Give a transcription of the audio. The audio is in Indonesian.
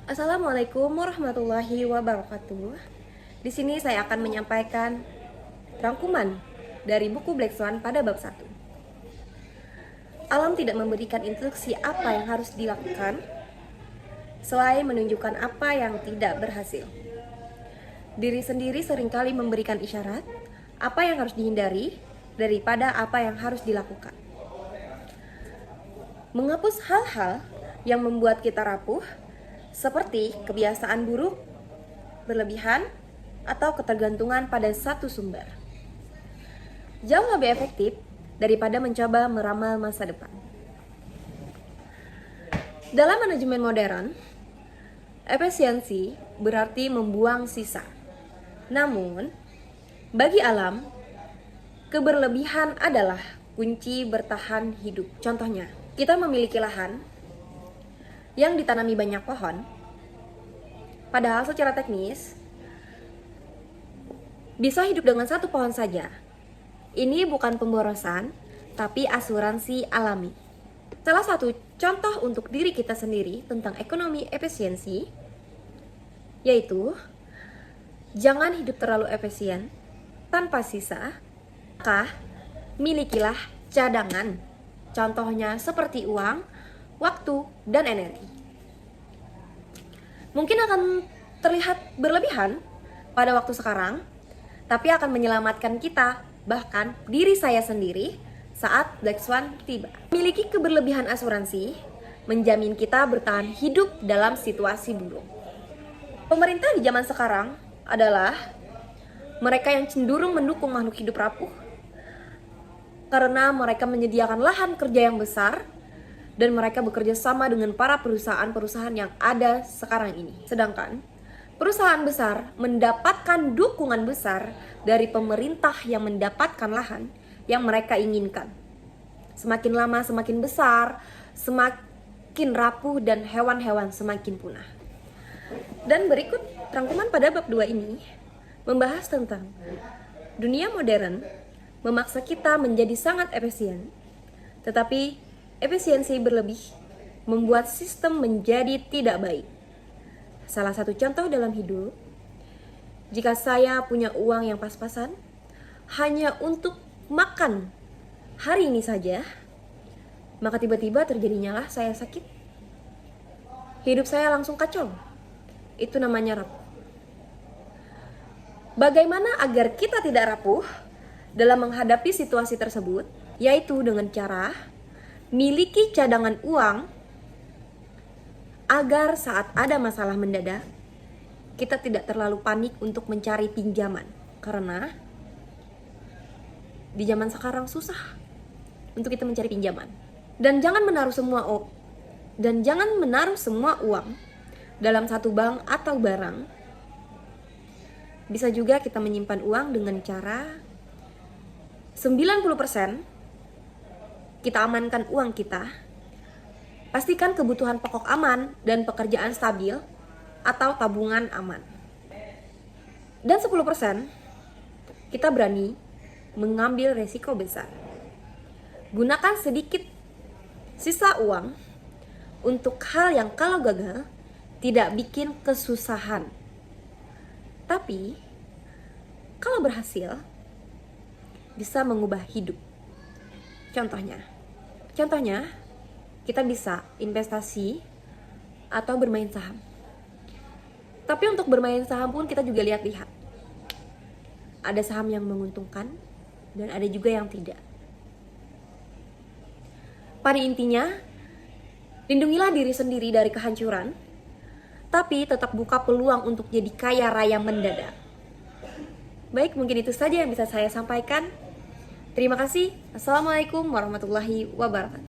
Assalamualaikum warahmatullahi wabarakatuh. Di sini saya akan menyampaikan rangkuman dari buku Black Swan pada bab 1. Alam tidak memberikan instruksi apa yang harus dilakukan selain menunjukkan apa yang tidak berhasil. Diri sendiri seringkali memberikan isyarat apa yang harus dihindari daripada apa yang harus dilakukan. Menghapus hal-hal yang membuat kita rapuh seperti kebiasaan buruk, berlebihan, atau ketergantungan pada satu sumber. Jauh lebih efektif daripada mencoba meramal masa depan. Dalam manajemen modern, efisiensi berarti membuang sisa. Namun, bagi alam, keberlebihan adalah kunci bertahan hidup. Contohnya, kita memiliki lahan yang ditanami banyak pohon, padahal secara teknis bisa hidup dengan satu pohon saja. Ini bukan pemborosan, tapi asuransi alami. Salah satu contoh untuk diri kita sendiri tentang ekonomi efisiensi yaitu jangan hidup terlalu efisien tanpa sisa, maka milikilah cadangan. Contohnya seperti uang, waktu, dan energi. Mungkin akan terlihat berlebihan pada waktu sekarang, tapi akan menyelamatkan kita, bahkan diri saya sendiri, saat Black Swan tiba. Memiliki keberlebihan asuransi menjamin kita bertahan hidup dalam situasi buruk. Pemerintah di zaman sekarang adalah mereka yang cenderung mendukung makhluk hidup rapuh karena mereka menyediakan lahan kerja yang besar dan mereka bekerja sama dengan para perusahaan-perusahaan yang ada sekarang ini. Sedangkan perusahaan besar mendapatkan dukungan besar dari pemerintah yang mendapatkan lahan yang mereka inginkan. Semakin lama semakin besar, semakin rapuh dan hewan-hewan semakin punah. Dan berikut rangkuman pada bab 2 ini membahas tentang dunia modern memaksa kita menjadi sangat efisien, tetapi efisiensi berlebih membuat sistem menjadi tidak baik. Salah satu contoh dalam hidup, jika saya punya uang yang pas-pasan hanya untuk makan hari ini saja, maka tiba-tiba terjadinya lah saya sakit. Hidup saya langsung kacau. Itu namanya rapuh. Bagaimana agar kita tidak rapuh dalam menghadapi situasi tersebut? Yaitu dengan cara miliki cadangan uang agar saat ada masalah mendadak, kita tidak terlalu panik untuk mencari pinjaman. Karena di zaman sekarang susah untuk kita mencari pinjaman. Dan jangan menaruh semua uang dalam satu bank atau barang. Bisa juga kita menyimpan uang dengan cara 90% kita amankan uang kita. Pastikan kebutuhan pokok aman dan pekerjaan stabil atau tabungan aman. Dan 10% kita berani mengambil resiko besar. Gunakan sedikit sisa uang untuk hal yang kalau gagal tidak bikin kesusahan. Tapi kalau berhasil bisa mengubah hidup. Contohnya, kita bisa investasi atau bermain saham. Tapi untuk bermain saham pun kita juga lihat-lihat. Ada saham yang menguntungkan dan ada juga yang tidak. Pada intinya, lindungilah diri sendiri dari kehancuran, tapi tetap buka peluang untuk jadi kaya raya mendadak. Baik, mungkin itu saja yang bisa saya sampaikan. Terima kasih. Assalamualaikum warahmatullahi wabarakatuh.